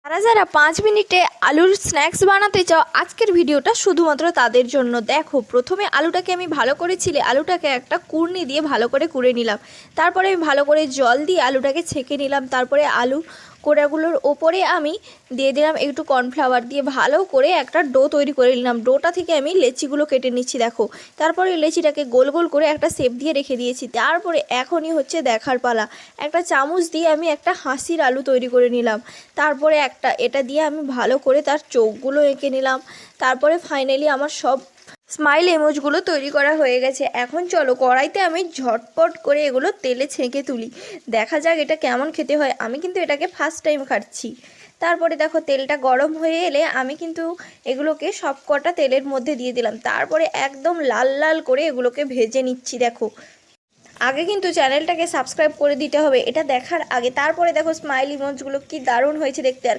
যারা যারা 5 মিনিটে আলুর স্ন্যাক্স বানাতে চাও আজকের ভিডিওটা শুধুমাত্র তাদের জন্য। দেখো, প্রথমে আলুটাকে আমি ভালো করে ছিলে আলুটাকে একটা কুড়নি দিয়ে ভালো করে কুড়ে নিলাম। তারপরে আমি ভালো করে জল দিয়ে আলুটাকে ছেঁকে নিলাম। তারপরে আলু কোড়াগুলোর ওপরে আমি দিয়ে দিলাম একটু কর্নফ্লাওয়ার দিয়ে ভালো করে একটা ডো তৈরি করে নিলাম। ডোটা থেকে আমি লেচিগুলো কেটে নিচ্ছি। দেখো, তারপরে লেচিটাকে গোল গোল করে একটা শেপ দিয়ে রেখে দিয়েছি। তারপরে এখনই হচ্ছে দেখার পালা। একটা চামচ দিয়ে আমি একটা হাসির আলু তৈরি করে নিলাম। তারপরে এটা দিয়ে আমি ভালো করে তার চোখগুলো এঁকে নিলাম। তারপরে ফাইনালি আমার সব স্মাইল ইমোজগুলো তৈরি করা হয়ে গেছে। এখন চলো কড়াইতে আমি ঝটপট করে এগুলো তেলে ছেঁকে তুলি, দেখা যাক এটা কেমন খেতে হয়। আমি কিন্তু এটাকে ফার্স্ট টাইম খাচ্ছি। তারপরে দেখো, তেলটা গরম হয়ে এলে আমি কিন্তু এগুলোকে সব কটা তেলের মধ্যে দিয়ে দিলাম। তারপরে একদম লাল লাল করে এগুলোকে ভেজে নিচ্ছি। দেখো, আগে কিন্তু চ্যানেলটাকে সাবস্ক্রাইব করে দিতে হবে এটা দেখার আগে। তারপরে দেখো স্মাইল ইমোজগুলো কি দারুণ হয়েছে দেখতে আর